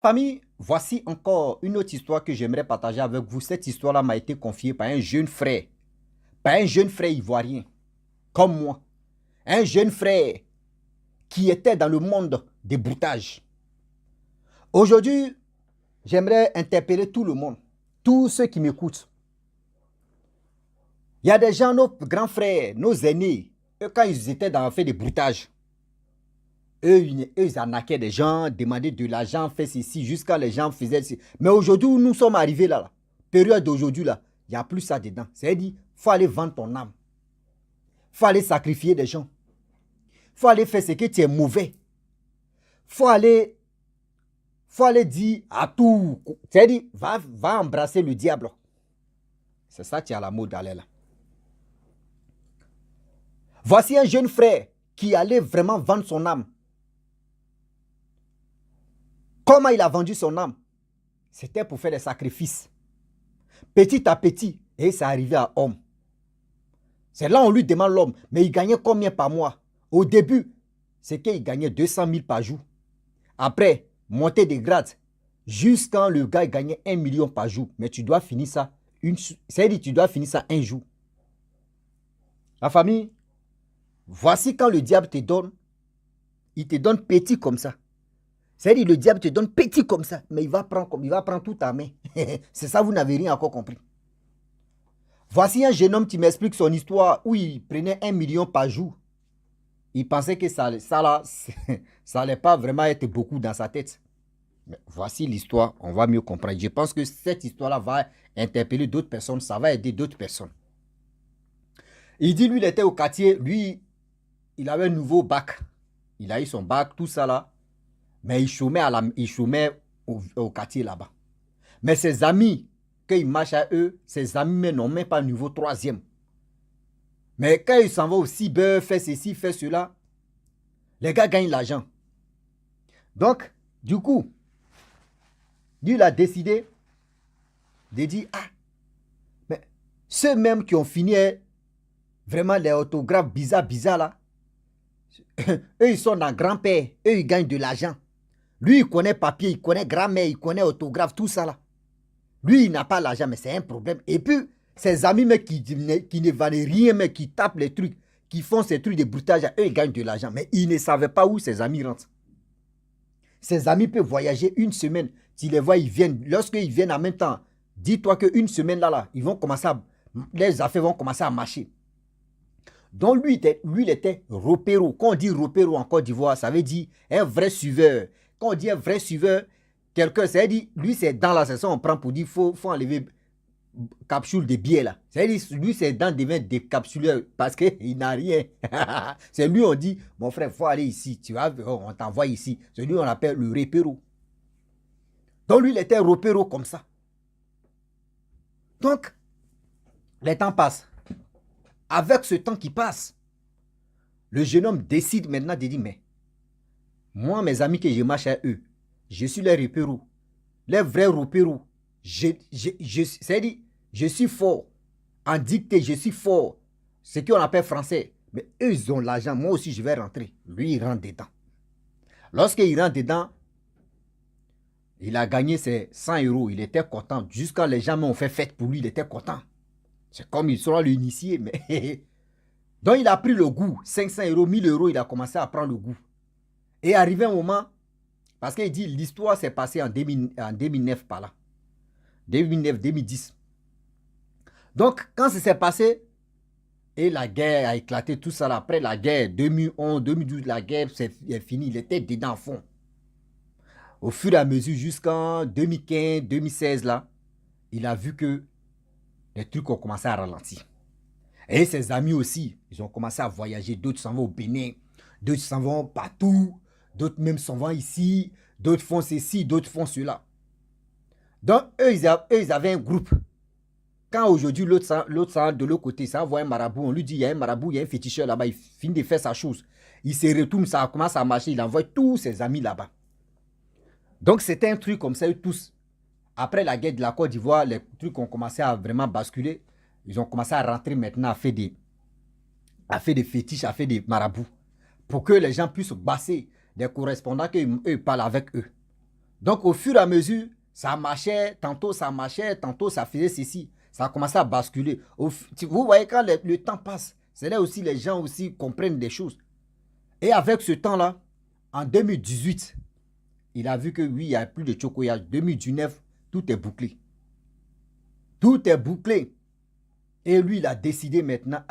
Famille, voici encore une autre histoire que j'aimerais partager avec vous. Cette histoire-là m'a été confiée par un jeune frère ivoirien, comme moi. Un jeune frère qui était dans le monde des broutages. Aujourd'hui, j'aimerais interpeller tout le monde, tous ceux qui m'écoutent. Il y a des gens, nos grands frères, nos aînés, eux, quand ils étaient dans le fait des broutages, ils arnaquaient des gens, demandaient de l'argent, fait ceci, jusqu'à les gens faisaient ceci. Mais aujourd'hui, où nous sommes arrivés là, période d'aujourd'hui là, il n'y a plus ça dedans. C'est-à-dire, il faut aller vendre ton âme. Il faut aller sacrifier des gens. Il faut aller faire ce que tu es mauvais. Il faut aller dire à tout. C'est-à-dire, va embrasser le diable. C'est ça qui est à la mode d'aller là. Voici un jeune frère qui allait vraiment vendre son âme. Comment il a vendu son âme? C'était pour faire des sacrifices. Petit à petit, et ça arrivait à homme. C'est là on lui demande l'homme, mais il gagnait combien par mois? Au début, c'est qu'il gagnait 200 000 par jour. Après, monter des grades, jusqu'à le gars gagnait 1 million par jour. Mais tu dois finir ça, c'est-à-dire tu dois finir ça un jour. La famille, voici quand le diable te donne, il te donne petit comme ça. C'est-à-dire le diable te donne petit comme ça, mais il va prendre toute ta main. C'est ça, vous n'avez rien encore compris. Voici un jeune homme qui m'explique son histoire où il prenait 1 million par jour. Il pensait que ça allait pas vraiment être beaucoup dans sa tête. Mais voici l'histoire, on va mieux comprendre. Je pense que cette histoire-là va interpeller d'autres personnes, ça va aider d'autres personnes. Il dit, lui, il était au quartier, lui, il avait un nouveau bac. Il a eu son bac, tout ça là. Mais il chômait au quartier là-bas. Mais ses amis, quand il marche à eux, ses amis n'ont même pas niveau troisième. Mais quand il s'en va au cyber, fait ceci, fait cela, les gars gagnent l'argent. Donc, du coup, lui, il a décidé de dire, ah, mais ceux mêmes qui ont fini vraiment les autographes bizarres là, eux, ils sont dans grand-père, eux, ils gagnent de l'argent. Lui, il connaît papier, il connaît grammaire, il connaît autographe, tout ça là. Lui, il n'a pas l'argent, mais c'est un problème. Et puis, ses amis mais qui ne valent rien, mais qui tapent les trucs, qui font ces trucs de broutage, eux, ils gagnent de l'argent. Mais ils ne savaient pas où ses amis rentrent. Ses amis peuvent voyager une semaine. Tu les vois, ils viennent. Lorsqu'ils viennent en même temps, dis-toi qu'une semaine là, ils vont commencer les affaires vont commencer à marcher. Donc lui, il était repéro. Quand on dit repéro en Côte d'Ivoire, ça veut dire un vrai suiveur. Quand on dit un vrai suiveur, quelqu'un, ça veut dire, lui, c'est dans la session, on prend pour dire, faut enlever capsule de billets là. C'est-à-dire, lui, c'est dans des capsuleurs parce qu'il n'a rien. C'est lui, on dit, mon frère, il faut aller ici. Tu vois, on t'envoie ici. C'est lui, on appelle le repéro. Donc lui, il était repéro comme ça. Donc, les temps passent. Avec ce temps qui passe, le jeune homme décide maintenant de dire, mais moi, mes amis que je marche à eux, je suis les repéros. Les vrais repéros. C'est-à-dire, je suis fort. En dictée, je suis fort. Ce qu'on appelle français. Mais eux, ils ont l'argent. Moi aussi, je vais rentrer. Lui, il rentre dedans. Lorsqu'il rentre dedans, il a gagné ses 100 euros. Il était content. Jusqu'à les gens m'ont fait fête pour lui, il était content. C'est comme il sera l'initié. Mais donc, il a pris le goût. 500 euros, 1000 euros, il a commencé à prendre le goût. Et arrivé un moment, parce qu'il dit l'histoire s'est passée en 2009 par là. 2009-2010. Donc, quand ça s'est passé, et la guerre a éclaté, tout ça, après la guerre, 2011, 2012, la guerre c'est fini, il était dedans à fond. Au fur et à mesure, jusqu'en 2015, 2016, là, il a vu que les trucs ont commencé à ralentir. Et ses amis aussi, ils ont commencé à voyager. D'autres s'en vont au Bénin, d'autres s'en vont partout, d'autres même s'en vont ici, d'autres font ceci, d'autres font cela. Donc, eux, ils avaient un groupe. Quand aujourd'hui, l'autre de l'autre côté, ça envoie un marabout, on lui dit, il y a un marabout, il y a un féticheur là-bas, il finit de faire sa chose. Il se retourne, ça commence à marcher, il envoie tous ses amis là-bas. Donc, c'était un truc comme ça, eux tous. Après la guerre de la Côte d'Ivoire, les trucs ont commencé à vraiment basculer. Ils ont commencé à rentrer maintenant à faire des fétiches, à faire des marabouts. Pour que les gens puissent passer des correspondants qui parlent avec eux. Donc, au fur et à mesure, ça marchait, tantôt ça faisait ceci. Ça a commencé à basculer. Vous voyez, quand le temps passe, c'est là aussi les gens aussi comprennent des choses. Et avec ce temps-là, en 2018, il a vu que oui, il n'y a plus de chocoyage. 2019, tout est bouclé. Tout est bouclé. Et lui, il a décidé maintenant,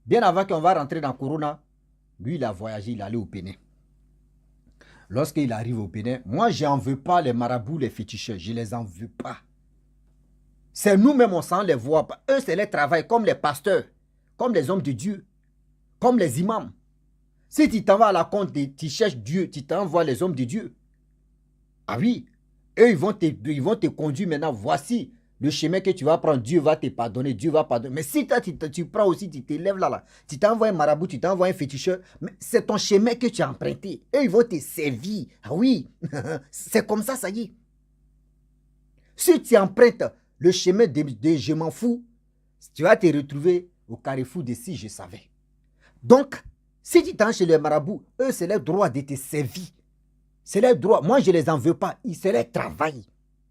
bien avant qu'on va rentrer dans Corona, lui, il a voyagé, il est allé au Bénin. Lorsqu'il arrive au Bénin, moi, je n'en veux pas les marabouts, les féticheurs. Je ne les en veux pas. C'est nous-mêmes, on s'en les voit pas. Eux, c'est les travail comme les pasteurs, comme les hommes de Dieu, comme les imams. Si tu t'en vas à la compte, tu cherches Dieu, tu t'envoies les hommes de Dieu. Ah oui, eux, ils vont te conduire maintenant. Voici le chemin que tu vas prendre. Dieu va te pardonner, Dieu va pardonner. Mais si toi, tu prends aussi, tu t'élèves là, tu t'envoies un marabout, tu t'envoies un féticheur, mais c'est ton chemin que tu as emprunté. Eux, ils vont te servir. Ah oui, c'est comme ça y est. Si tu empruntes le chemin de je m'en fous, tu vas te retrouver au carrefour de si je savais. Donc, si tu t'en chez les marabouts, eux, c'est leur droit de te servir. C'est leur droit. Moi, je ne les en veux pas. C'est leur travail.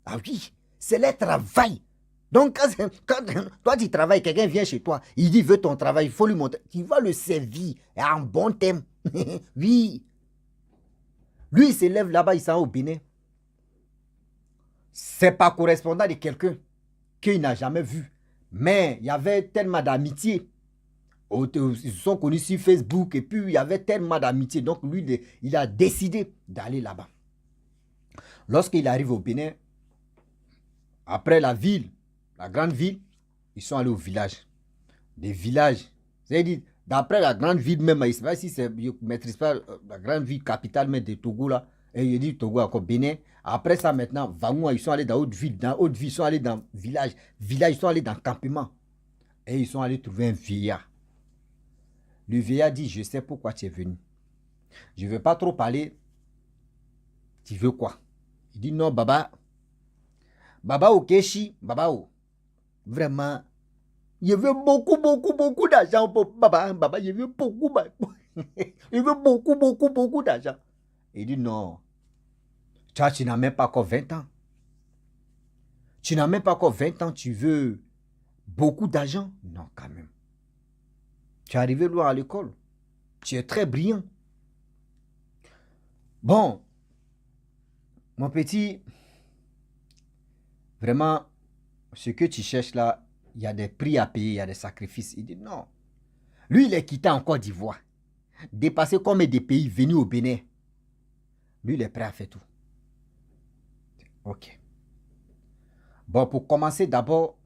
Ah oui, c'est leur travail. Donc, quand toi, tu travailles, quelqu'un vient chez toi, il dit, veut ton travail, il faut lui montrer. Tu vas le servir en bon thème. Oui. Lui, il se lève là-bas, il s'en va au Bénin. C'est pas correspondant de quelqu'un qu'il n'a jamais vu. Mais il y avait tellement d'amitié. Ils se sont connus sur Facebook et puis il y avait tellement d'amitié. Donc lui, il a décidé d'aller là-bas. Lorsqu'il arrive au Bénin, après la ville, la grande ville, ils sont allés au village. Des villages. C'est-à-dire, d'après la grande ville même, je ne sais pas si c'est, je ne maîtrise pas la grande ville capitale même de Togo là. Et il dit Togo encore Bénin. Après ça maintenant, Vangoua, ils sont allés dans haute ville. Dans haute ville, ils sont allés dans village. Village, ils sont allés dans campement. Et ils sont allés trouver un vieillard. Le vieillard dit, je sais pourquoi tu es venu. Je ne veux pas trop parler. Tu veux quoi? Il dit, non, Baba. Baba au Keshi, Baba au. Vraiment, je veux beaucoup d'argent pour Baba. Baba, je veux beaucoup. Je veux beaucoup d'argent. Il dit, non. Toi, tu n'as même pas encore 20 ans. Tu n'as même pas encore 20 ans, tu veux beaucoup d'argent? Non, quand même. Tu es arrivé loin à l'école. Tu es très brillant. Bon, mon petit, vraiment, ce que tu cherches là, il y a des prix à payer, il y a des sacrifices. Il dit non. Lui, il est quitté en Côte d'Ivoire. Dépassé comme des pays venus au Bénin. Lui, il est prêt à faire tout. Ok. Bon, pour commencer, d'abord,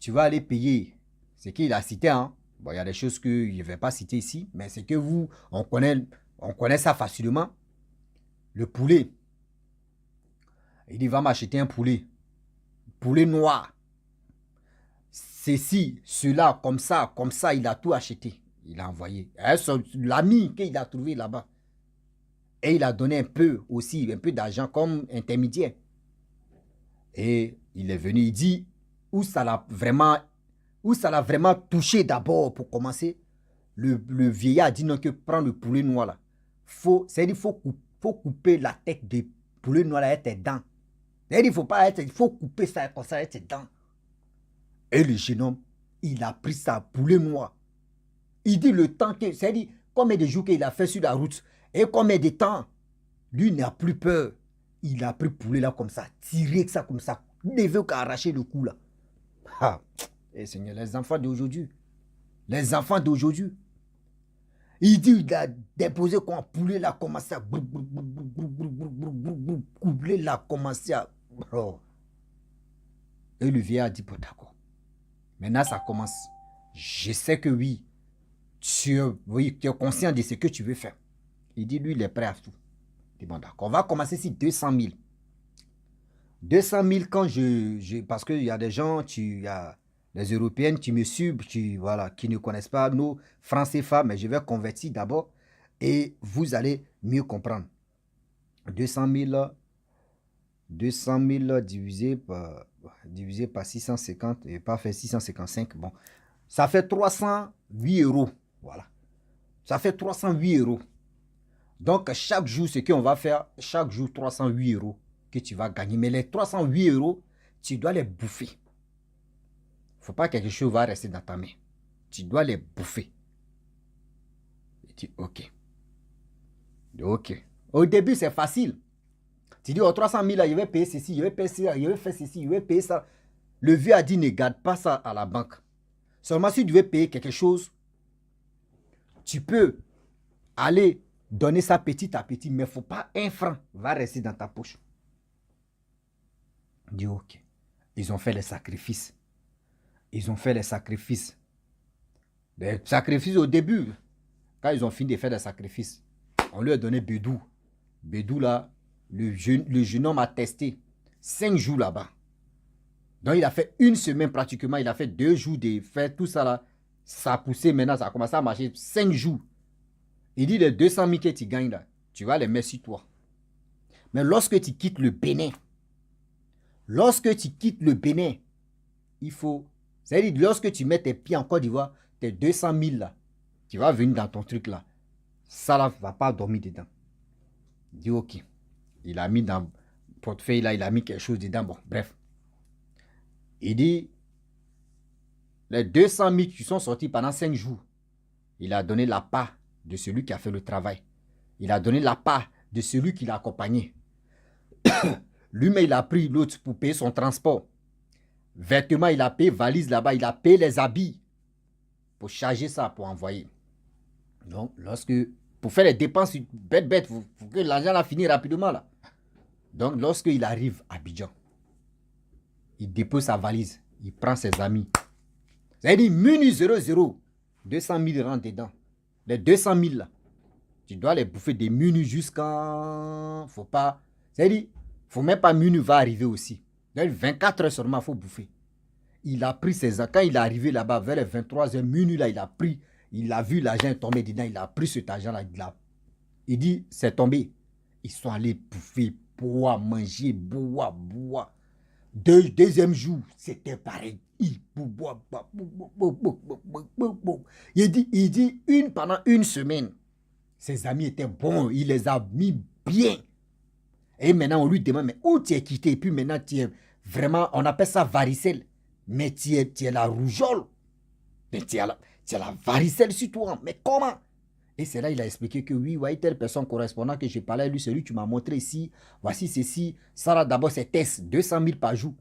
tu vas aller payer ce qu'il a cité. Hein. Bon, il y a des choses que je ne vais pas citer ici, mais c'est que vous, on connaît ça facilement. Le poulet. Il dit, va m'acheter un poulet. Poulet noir. Ceci, cela, comme ça, il a tout acheté. Il a envoyé. L'ami qu'il a trouvé là-bas. Et il a donné un peu aussi, un peu d'argent comme intermédiaire. Et il est venu, il dit, où ça l'a vraiment touché d'abord pour commencer. Le vieillard a dit non, que prends le poulet noir là. C'est-à-dire qu'il faut couper la tête du poulet noir là avec tes dents. C'est-à-dire il faut couper ça comme ça avec tes dents. Et le jeune homme, il a pris sa poulet noir. Il dit le temps que, c'est-à-dire combien de jours qu'il a fait sur la route et combien de temps. Lui n'a plus peur. Il a pris poulet là comme ça, tiré ça comme ça. Il ne veut qu'arracher le cou là. Ah, et Seigneur, les enfants d'aujourd'hui. Les enfants d'aujourd'hui. Il dit, il a déposé quand poulet là commencé à poulet là commencé à. Et le vieillard a dit, bon d'accord. Maintenant ça commence. Je sais que oui, tu es conscient de ce que tu veux faire. Il dit, lui, il est prêt à tout. Il dit, bon d'accord, on va commencer sur 200 000. 200 000 quand parce qu'il y a des gens, il y a les Européennes qui me suivent, qui ne connaissent pas nos francs CFA, mais je vais convertir d'abord et vous allez mieux comprendre. 200 000 divisé par 650, et pas fait 655, bon, ça fait 308 euros. Voilà. Ça fait 308 euros. Donc, chaque jour, ce qu'on va faire, chaque jour, 308 euros que tu vas gagner. Mais les 308 euros, tu dois les bouffer. Il ne faut pas que quelque chose va rester dans ta main. Tu dois les bouffer. Et tu dis, ok. Ok. Au début, c'est facile. Tu dis, oh, 300 000, là, je vais payer ceci, je vais payer ça, je vais faire ceci, je vais payer ça. Le vieux a dit, ne garde pas ça à la banque. Seulement, si tu veux payer quelque chose, tu peux aller donner ça petit à petit, mais il ne faut pas un franc va rester dans ta poche. Dis, ok. Ils ont fait les sacrifices. Ils ont fait les sacrifices. Les sacrifices au début, quand ils ont fini de faire des sacrifices, on lui a donné Bédou. Bédou, là, le jeune homme a testé 5 jours là-bas. Donc, il a fait une semaine pratiquement. Il a fait 2 jours de faire tout ça là. Ça a poussé maintenant, ça a commencé à marcher 5 jours. Il dit les 200 000 que tu gagnes là, tu vas les mettre sur toi. Mais lorsque tu quittes le Bénin, il faut... C'est-à-dire, lorsque tu mets tes pieds en Côte d'Ivoire, tes 200 000 là, tu vas venir dans ton truc là. Ça là, va pas dormir dedans. Il dit ok. Il a mis dans le portefeuille là, il a mis quelque chose dedans. Bon, bref. Il dit, les 200 000 qui sont sortis pendant 5 jours, il a donné la part de celui qui a fait le travail. Il a donné la part de celui qui l'a accompagné. Lui-même, il a pris l'autre pour payer son transport. Vêtements, il a payé valise là-bas. Il a payé les habits pour charger ça, pour envoyer. Donc, pour faire les dépenses bêtes, il faut que l'argent a fini rapidement là. Donc, lorsqu'il arrive à Abidjan, il dépose sa valise. Il prend ses amis. C'est-à-dire, menu 00, 200 000 rentrent dedans. Les 200 000 là, tu dois les bouffer des menus jusqu'à... Faut pas... C'est-à-dire, faut même pas menu va arriver aussi. Donc, 24 heures seulement, il faut bouffer. Il a pris ses... Quand il est arrivé là-bas, vers les 23 heures, menu là, il a pris... Il a vu l'argent tomber dedans, il a pris cet argent-là. Il dit, c'est tombé. Ils sont allés bouffer, boire, manger, boire. Deuxième jour, c'était pareil. Il dit pendant une semaine, ses amis étaient bons, il les a mis bien. Et maintenant, on lui demande, mais où tu es quitté? Et puis maintenant, tu es vraiment, on appelle ça varicelle. Mais tu es la rougeole. Mais tu es la varicelle sur toi. Mais comment? Et c'est là il a expliqué que oui, voyez, telle personne correspondant que je parlais, lui, celui que tu m'as montré ici, voici ceci. Ça là, d'abord, c'est test, 200 000 par jour.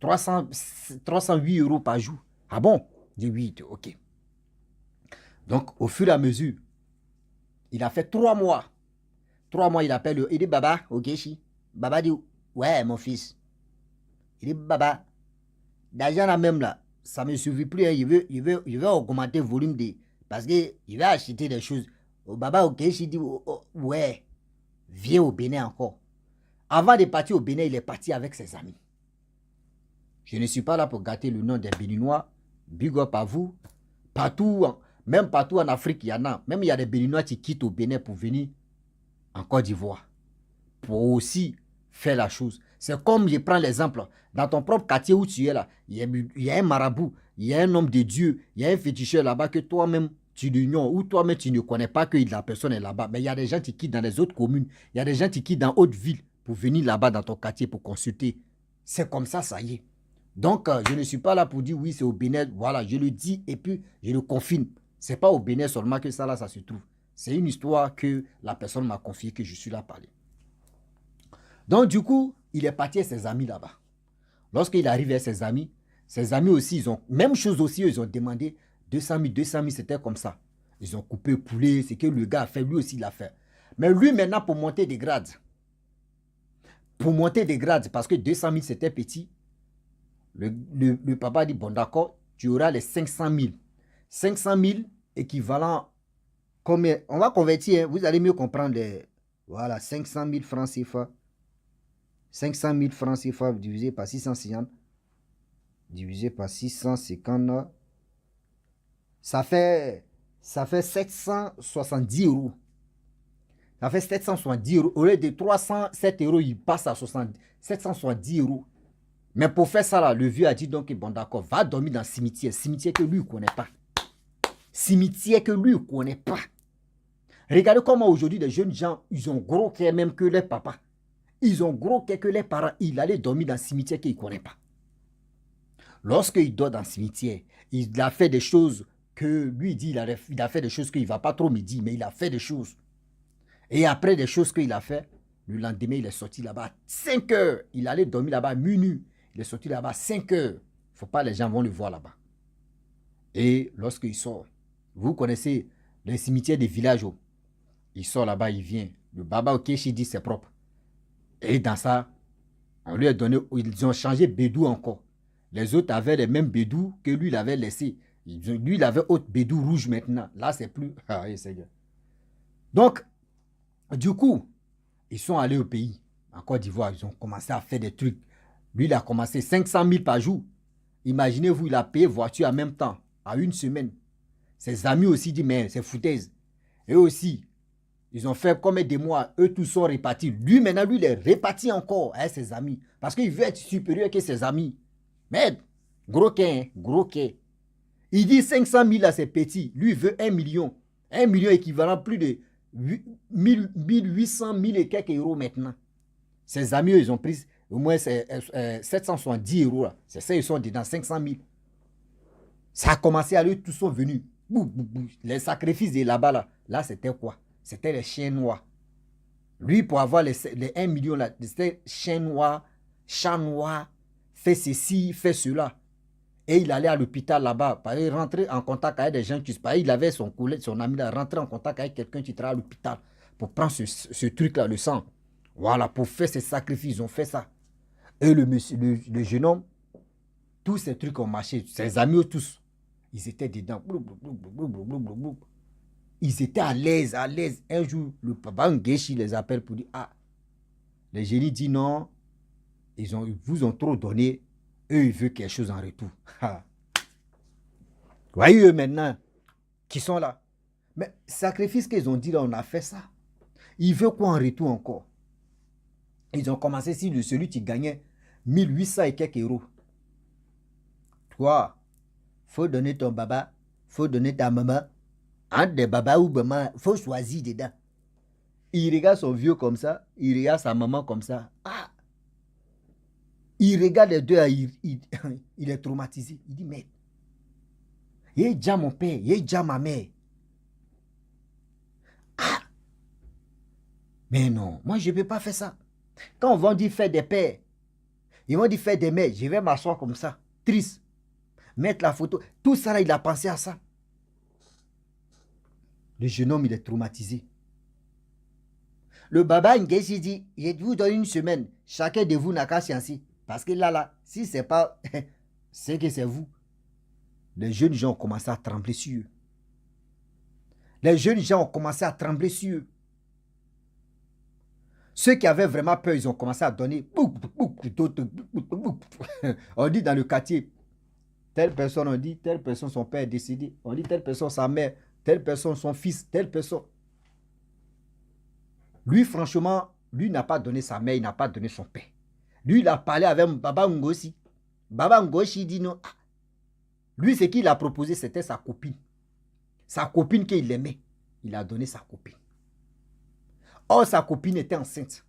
308 euros par jour. Ah bon? Je dis oui, ok. Donc, au fur et à mesure, il a fait 3 mois. 3 mois, il appelle, il dit, Baba, ok, chi. Baba dit, ouais, mon fils. Il dit, Baba, l'argent là même là, ça ne me suffit plus. Hein. Il veut augmenter le volume de... Parce qu'il va acheter des choses. Oh, Baba, ok, chi dit, ouais, viens au Bénin encore. Avant de partir au Bénin, il est parti avec ses amis. Je ne suis pas là pour gâter le nom des Béninois. Big up à vous. Partout, même partout en Afrique, il y en a. Même il y a des Béninois qui quittent au Bénin pour venir en Côte d'Ivoire. Pour aussi faire la chose. C'est comme, je prends l'exemple, dans ton propre quartier où tu es là, il y a un marabout, il y a un homme de Dieu, il y a un féticheur là-bas que toi-même, tu l'ignores, ou toi-même, tu ne connais pas que la personne est là-bas. Mais il y a des gens qui quittent dans les autres communes, il y a des gens qui quittent dans d'autres villes pour venir là-bas dans ton quartier pour consulter. C'est comme ça, ça y est. Donc, je ne suis pas là pour dire oui, c'est au Bénin. Voilà, je le dis et puis je le confirme. Ce n'est pas au Bénin seulement que ça, là, ça se trouve. C'est une histoire que la personne m'a confiée, que je suis là à parler. Donc, du coup, il est parti avec ses amis là-bas. Lorsqu'il arrive avec ses amis aussi, ils ont, même chose aussi, ils ont demandé 200 000, c'était comme ça. Ils ont coupé le poulet, c'est que le gars a fait, lui aussi, il a fait. Mais lui, maintenant, pour monter des grades, parce que 200 000, c'était petit, le papa dit, bon d'accord, tu auras les 500 000. 500 000 équivalent, combien? On va convertir, hein, vous allez mieux comprendre. Voilà, 500 000 francs CFA. 500 000 francs CFA divisé par 650. Divisé par 650. Ça fait 770 euros. Ça fait 770 euros. Au lieu de 307 euros, il passe à 770 euros. Mais pour faire ça, là, le vieux a dit donc, bon d'accord, va dormir dans le cimetière. Cimetière que lui ne connaît pas. Cimetière que lui ne connaît pas. Regardez comment aujourd'hui les jeunes gens, ils ont gros cœur même que les papas. Ils ont gros cœur que les parents. Il allait dormir dans le cimetière qu'il ne connaît pas. Lorsqu'il dort dans le cimetière, il a fait des choses que lui dit, il a fait des choses qu'il ne va pas trop me dire, mais il a fait des choses. Et après des choses qu'il a fait, le lendemain, il est sorti là-bas à 5 heures. Il allait dormir là-bas à minuit. Il est sorti là-bas à 5 heures. Il ne faut pas les gens vont le voir là-bas. Et lorsqu'il sort, vous connaissez les cimetières des villages. Il sort là-bas, il vient. Le Baba Okechi dit c'est propre. Et dans ça, on lui a donné, ils ont changé bédou encore. Les autres avaient les mêmes bédous que lui, il avait laissé. Lui, il avait autre bédou rouge maintenant. Là, c'est plus... Ah, Seigneur. Donc, du coup, ils sont allés au pays, en Côte d'Ivoire. Ils ont commencé à faire des trucs. Lui, il a commencé 500 000 par jour. Imaginez-vous, il a payé voiture en même temps, à une semaine. Ses amis aussi disent, mais c'est foutaise. Eux aussi, ils ont fait combien de mois, eux tous sont répartis. Lui, maintenant, lui, il est réparti encore avec ses amis. Parce qu'il veut être supérieur que ses amis. Mais, gros quai, hein, gros quai. Il dit 500 000 là, c'est petit. Lui, il veut 1 million. 1 million équivalent plus de 1800 000 et quelques euros maintenant. Ses amis, ils ont pris au moins 770 euros. C'est ça, ils sont dedans, 500 000. Ça a commencé à eux, tous sont venus. Les sacrifices de là-bas, là c'était quoi? C'était les chiens noirs. Lui, pour avoir les 1 million, là, c'était chien noir, chat noir, fait ceci, fait cela. Et il allait à l'hôpital là-bas, il rentrait en contact avec des gens qui se parlaient. Il avait son collègue, son ami là, rentrer en contact avec quelqu'un qui travaille à l'hôpital pour prendre ce truc-là, le sang. Voilà, pour faire ces sacrifices, ils ont fait ça. Et le jeune homme, tous ces trucs ont marché. Ses amis tous, ils étaient dedans. Ils étaient à l'aise, à l'aise. Un jour, le papa Ngechi les appelle pour dire, ah, les génies disent non, ils vous ont trop donné, eux, ils veulent quelque chose en retour. Voyez eux maintenant, qui sont là. Mais sacrifice qu'ils ont dit là, on a fait ça. Ils veulent quoi en retour encore? Ils ont commencé sur celui qui gagnait 1800 et quelques euros. Toi, faut donner ton baba, faut donner ta maman. Entre des baba ou maman, faut choisir dedans. Il regarde son vieux comme ça, il regarde sa maman comme ça. Ah! Il regarde les deux, il est traumatisé. Il dit, mais, il est déjà mon père, il est déjà ma mère. Ah! Mais non, moi je ne peux pas faire ça. Quand on va dire faire des pères, ils vont dire faire des mères, je vais m'asseoir comme ça, triste, mettre la photo. Tout ça là, il a pensé à ça. Le jeune homme, il est traumatisé. Le Baba Ngechi dit, je vous donne une semaine, chacun de vous n'a qu'à sciencer. Parce que là, si ce n'est pas, c'est que c'est vous. Les jeunes gens ont commencé à trembler sur eux. Les jeunes gens ont commencé à trembler sur eux. Ceux qui avaient vraiment peur, ils ont commencé à donner. On dit dans le quartier, telle personne, on dit, telle personne, son père est décédé. On dit, telle personne, sa mère, telle personne, son fils, telle personne. Lui, franchement, lui n'a pas donné sa mère, il n'a pas donné son père. Lui, il a parlé avec Baba Ngosi. Baba Ngosi dit non. Lui, ce qu'il a proposé, c'était sa copine. Sa copine qu'il aimait. Il a donné sa copine. Or, sa copine était enceinte.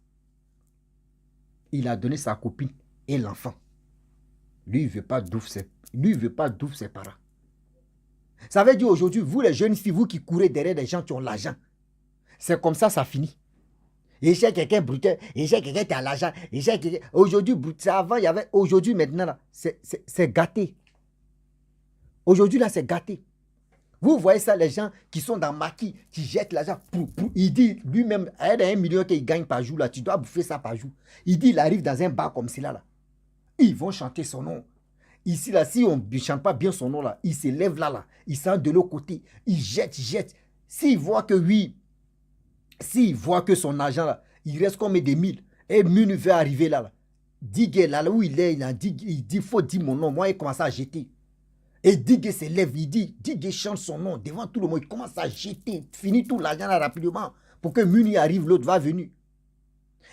Il a donné sa copine et l'enfant. Lui, il ne veut pas d'ouvre ses parents. Ça veut dire aujourd'hui, vous les jeunes filles, vous qui courez derrière des gens qui ont l'argent, c'est comme ça finit. Et j'ai quelqu'un brutal, et j'ai quelqu'un qui a l'argent, et j'ai quelqu'un... Aujourd'hui, avant, il y avait... Aujourd'hui, maintenant, c'est gâté. Aujourd'hui, là, c'est gâté. Vous voyez ça, les gens qui sont dans maquis, qui jettent l'argent. Il dit lui-même, il y a 1 million qu'il gagne par jour, là, tu dois bouffer ça par jour. Il dit, il arrive dans un bar comme cela, là. Ils vont chanter son nom. Ici, là, si on ne chante pas bien son nom, là, il se lève là, il sent de l'autre côté, il jette. S'il voit que oui, s'il voit que son argent, là, il reste comme des mille, et Mune veut arriver là, Digue, là où il est, il dit, il faut dire mon nom. Moi, il commence à jeter. Et Digue se lève, il dit, Digue chante son nom devant tout le monde. Il commence à jeter, finit tout l'argent là rapidement pour que Muni arrive, l'autre va venir.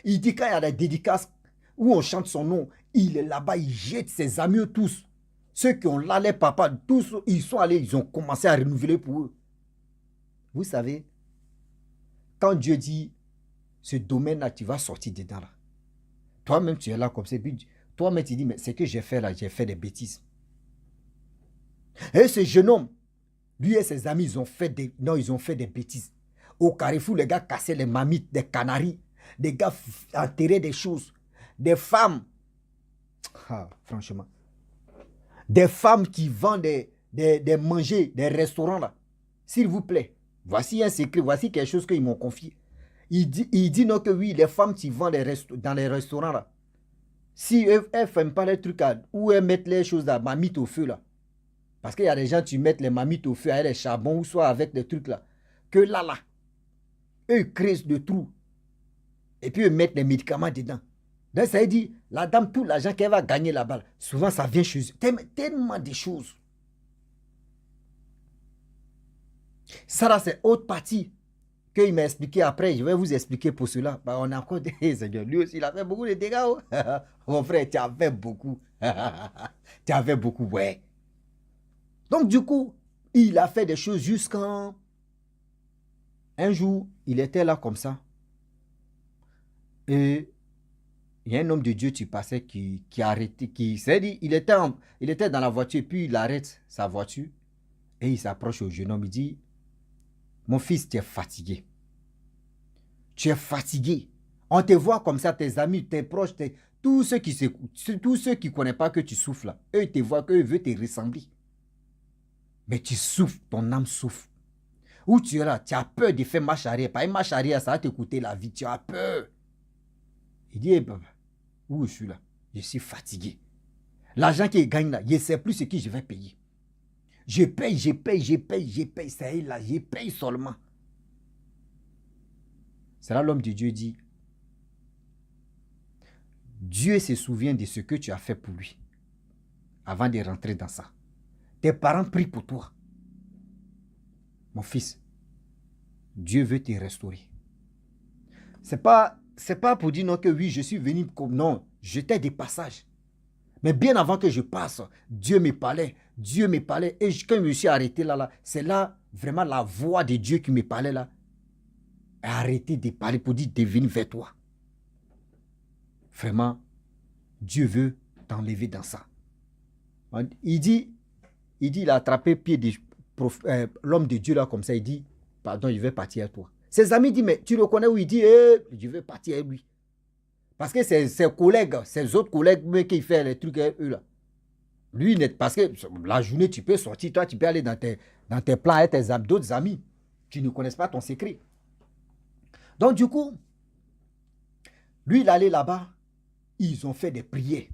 Il dit quand il y a des dédicaces où on chante son nom, il est là-bas, il jette ses amis tous. Ceux qui ont là, les papas, tous, ils sont allés, ils ont commencé à renouveler pour eux. Vous savez, quand Dieu dit, ce domaine-là, tu vas sortir dedans là. Toi-même, tu es là comme ça. Puis toi-même, tu dis, mais ce que j'ai fait là, j'ai fait des bêtises. Et ce jeune homme, lui et ses amis, ils ont fait des bêtises. Au Carrefour, les gars cassaient les mamites, des canaris. Des gars enterraient des choses. Des femmes. Ah, franchement. Des femmes qui vendent des manger, des restaurants là. S'il vous plaît, voici un secret, voici quelque chose qu'ils m'ont confié. Il dit non que oui, les femmes qui vendent dans les restaurants là, si elles ne font pas les trucs là, où elles mettent les choses là, mamites au feu là. Parce qu'il y a des gens qui mettent les mamites au feu avec les charbons ou soit avec des trucs là. Que là, eux ils créent de trous. Et puis ils mettent les médicaments dedans. Donc ça veut dire, la dame, tout l'argent qu'elle va gagner là-bas, souvent ça vient chez eux. Tellement de choses. Ça là, c'est autre partie qu'il m'a expliqué après. Je vais vous expliquer pour cela. Bah, on a encore des Seigneur. Lui aussi, il a fait beaucoup de dégâts. Oh. Mon frère, tu as fait beaucoup. Tu as fait beaucoup, ouais. Donc du coup, il a fait des choses jusqu'à un jour, il était là comme ça. Et il y a un homme de Dieu qui passait, qui a arrêté, c'est-à-dire, il était dans la voiture, puis il arrête sa voiture et il s'approche au jeune homme. Il dit, mon fils, tu es fatigué. Tu es fatigué. On te voit comme ça, tes amis, tes proches, tous ceux qui ne connaissent pas que tu souffres là, eux, ils te voient qu'eux veulent te ressembler. Mais tu souffres, ton âme souffre. Où tu es là, tu as peur de faire marche arrière. Pas une marche arrière, ça va te coûter la vie, tu as peur. Il dit, hey, où je suis là? Je suis fatigué. L'argent qu'il gagne là, je ne sais plus ce que je vais payer. Je paye. Ça y est là, je paye seulement. C'est là l'homme de Dieu dit, Dieu se souvient de ce que tu as fait pour lui avant de rentrer dans ça. Tes parents prient pour toi. Mon fils, Dieu veut te restaurer. C'est pas pour dire non que oui, je suis venu comme non, j'étais des passages. Mais bien avant que je passe, Dieu me parlait. Et quand je me suis arrêté là, c'est là vraiment la voix de Dieu qui me parlait là. Arrêtez de parler pour dire de venir vers toi. Vraiment, Dieu veut t'enlever dans ça. Il dit, il a attrapé pied de l'homme de Dieu là comme ça. Il dit, pardon, je vais partir avec toi. Ses amis disent, mais tu le connais où? Il dit, je vais partir avec lui. Parce que ses collègues, ses autres collègues, mais qui font les trucs avec eux là. Lui, parce que la journée, tu peux sortir, toi, tu peux aller dans tes plans avec d'autres amis qui ne connaissent pas ton secret. Donc, du coup, lui, il allait là-bas, ils ont fait des prières.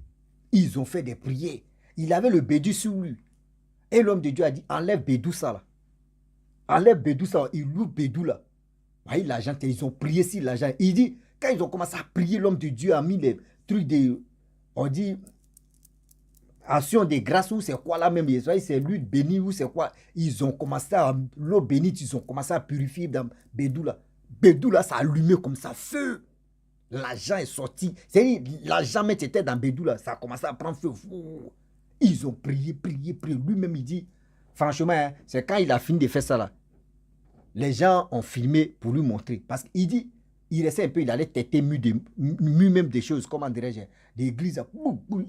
Il avait le bédou sur lui. Et l'homme de Dieu a dit, enlève bédou ça là. Enlève bédou ça, il loue bédou là. Voyez l'argent, ils ont prié sur l'argent. Il dit, quand ils ont commencé à prier, l'homme de Dieu a mis les trucs de, on dit, action de grâce ou c'est quoi là même, c'est l'huile bénie ou c'est quoi. Ils ont commencé à, l'eau bénite, ils ont commencé à purifier dans bédou là. Bédou là, ça a allumé comme ça, feu. L'argent est sorti. C'est-à-dire, l'argent même était dans bédou là, ça a commencé à prendre feu. Ils ont prié. Lui-même, il dit, franchement, hein, c'est quand il a fini de faire ça là. Les gens ont filmé pour lui montrer. Parce qu'il dit, il restait un peu, il allait têter même des choses, comment dirais-je, des églises,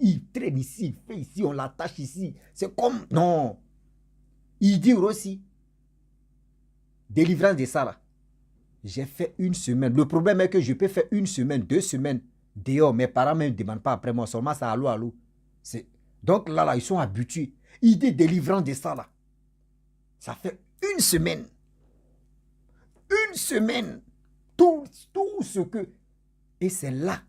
il traîne ici, il fait ici, on l'attache ici. C'est comme, non. Il dit aussi, délivrance de ça là. J'ai fait 1 semaine. Le problème est que je peux faire 1 semaine, 2 semaines dehors. Mes parents ne me demandent pas après moi, seulement ça, allô. Donc là, ils sont habitués. Il dit délivrance de ça là. Ça fait 1 semaine. 1 semaine. Tout ce que... Et c'est là.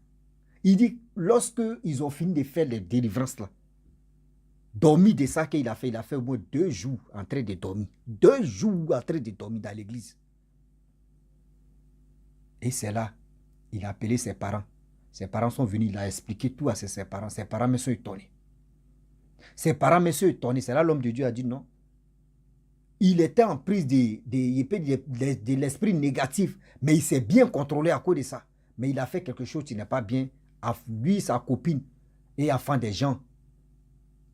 Il dit, lorsque ils ont fini de faire les délivrances là, dormi de ça qu'il a fait au moins 2 jours en train de dormir. 2 jours en train de dormir dans l'église. Et c'est là, il a appelé ses parents. Ses parents sont venus, il a expliqué tout à ses parents. Ses parents me sont étonnés. C'est là l'homme de Dieu a dit non. Il était en prise de l'esprit négatif, mais il s'est bien contrôlé à cause de ça. Mais il a fait quelque chose qui n'est pas bien. Lui, sa copine, et enfant des gens.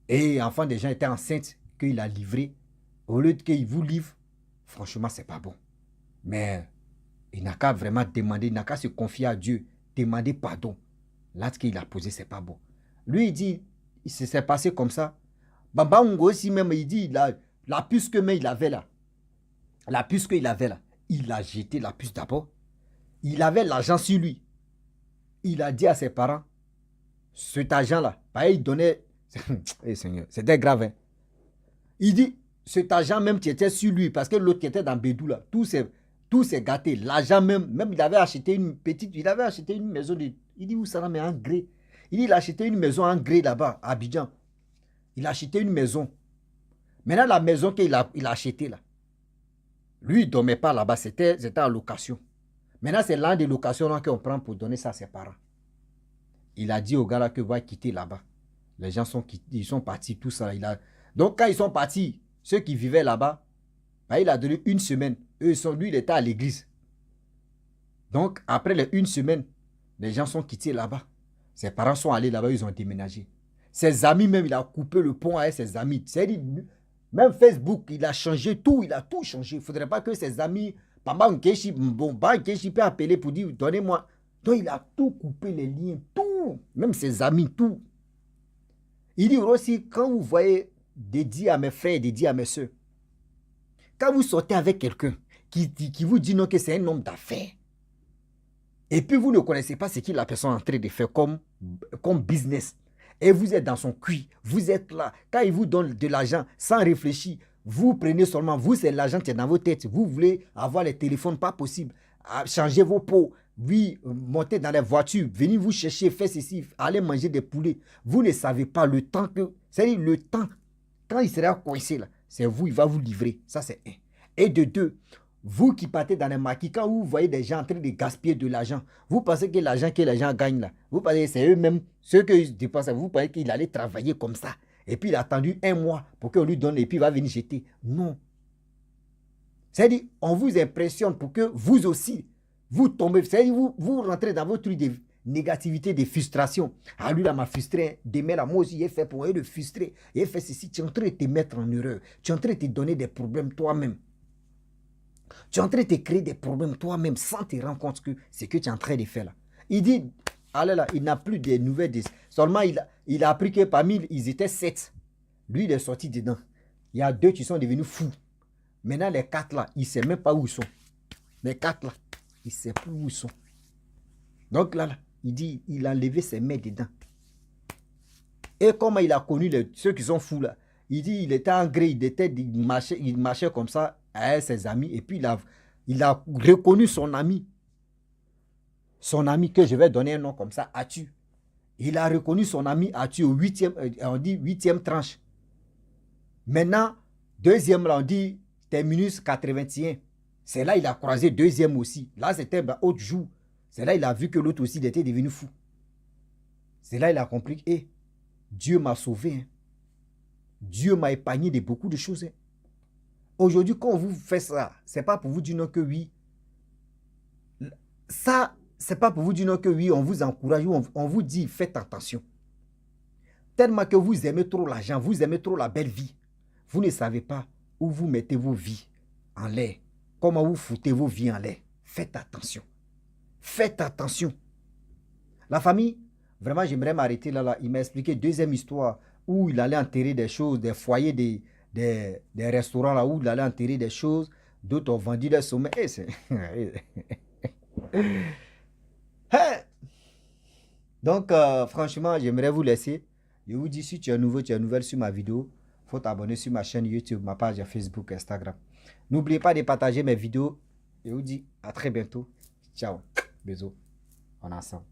Et enfant des gens était enceinte qu'il a livré. Au lieu qu'il vous livre, franchement, c'est pas bon. Mais Il n'a qu'à vraiment demander, il n'a qu'à se confier à Dieu, demander pardon. L'acte qu'il a posé, c'est pas bon. Lui, il dit, il s'est passé comme ça. Baba Ngo aussi même, il dit, la puce que il avait là, la puce qu'il avait là, il a jeté la puce d'abord. Il avait l'argent sur lui. Il a dit à ses parents, cet argent-là, il donnait, hey Seigneur, c'était grave. Hein? Il dit, cet argent même qui était sur lui, parce que l'autre qui était dans Bédou là, tout s'est gâté. L'argent même il avait acheté une petite, il avait acheté une maison de, il dit où ça mais en gré. Il dit, il a acheté une maison en gré là-bas, à Abidjan. Il a acheté une maison. Maintenant, la maison qu'il a achetée là, lui, il ne dormait pas là-bas, c'était en location. Maintenant, c'est l'un des locations qu'on prend pour donner ça à ses parents. Il a dit aux gars là que va quitter là-bas. Les gens ils sont partis, tout ça. Donc, quand ils sont partis, ceux qui vivaient là-bas, il a donné une semaine. Lui, il était à l'église. Donc, après les une semaine, les gens sont quittés là-bas. Ses parents sont allés là-bas, ils ont déménagé. Ses amis même, il a coupé le pont avec ses amis. C'est-à-dire, même Facebook, il a changé tout, il a tout changé. Il ne faudrait pas que ses amis, Pamba Nkechi, peut appeler pour dire, donnez-moi. Donc, il a tout coupé, les liens, tout. Même ses amis, tout. Il dit aussi, quand vous voyez dédié à mes frères, dédié à mes soeurs, quand vous sortez avec quelqu'un qui vous dit non que c'est un homme d'affaires, et puis vous ne connaissez pas ce que la personne est en train de faire comme business, et vous êtes dans son cuit, vous êtes là, quand il vous donne de l'argent sans réfléchir, vous prenez seulement, vous c'est l'argent qui est dans vos têtes, vous voulez avoir les téléphones, pas possible, changer vos pots, oui, monter dans les voitures, venir vous chercher, faire ceci, aller manger des poulets, vous ne savez pas le temps que, c'est-à-dire le temps, quand il sera coincé là, c'est vous, il va vous livrer, ça c'est un. Et de deux, vous qui partez dans les maquis, quand vous voyez des gens en train de gaspiller de l'argent, vous pensez que l'argent que les gens gagnent là, vous pensez que c'est eux-mêmes, ceux qu'ils dépensent, vous pensez qu'il allait travailler comme ça. Et puis il a attendu 1 mois pour qu'on lui donne et puis il va venir jeter. Non. C'est-à-dire, on vous impressionne pour que vous aussi, vous tombez, c'est-à-dire vous rentrez dans votre truc de négativité, de frustration. Ah, lui là m'a frustré, demain là, moi aussi, il est fait pour le frustrer. Il est fait ceci, tu es en train de te mettre en erreur. Tu es en train de te donner des problèmes toi-même. Tu es en train de te créer des problèmes toi-même sans te rendre compte que ce que tu es en train de faire là. Il dit, allez là, il n'a plus de nouvelles. Seulement, il a appris que parmi, ils étaient 7. Lui, il est sorti dedans. Il y a 2 qui sont devenus fous. Maintenant, les 4 là, il ne sait même pas où ils sont. Les 4 là, il ne sait plus où ils sont. Donc là, il dit, il a levé ses mains dedans. Et comment il a connu ceux qui sont fous là, il dit, il était en gré, il marchait comme ça avec ses amis. Et puis, il a reconnu son ami. Son ami, que je vais donner un nom comme ça, Atu. Il a reconnu son ami Atu au 8e, on dit 8e tranche. Maintenant, 2e, là, on dit terminus 81. C'est là il a croisé 2e aussi. Là, c'était autre jour. C'est là il a vu que l'autre aussi, il était devenu fou. C'est là il a compris que Dieu m'a sauvé. Hein. Dieu m'a épargné de beaucoup de choses. Hein. Aujourd'hui, quand vous faites ça, c'est pas pour vous dire non que oui. Ça, c'est pas pour vous dire non que oui, on vous encourage, on vous dit faites attention. Tellement que vous aimez trop l'argent, vous aimez trop la belle vie. Vous ne savez pas où vous mettez vos vies en l'air. Comment vous foutez vos vies en l'air. Faites attention. Faites attention. La famille, vraiment, j'aimerais m'arrêter là. Il m'a expliqué 2e histoire où il allait enterrer des choses, des foyers, des restaurants là où il allait enterrer des choses. D'autres ont vendu des sommets. Donc, franchement, j'aimerais vous laisser. Je vous dis, si tu es nouveau, tu es nouvelle sur ma vidéo, il faut t'abonner sur ma chaîne YouTube, ma page Facebook, Instagram. N'oubliez pas de partager mes vidéos. Je vous dis à très bientôt. Ciao. Bisous. On est ensemble.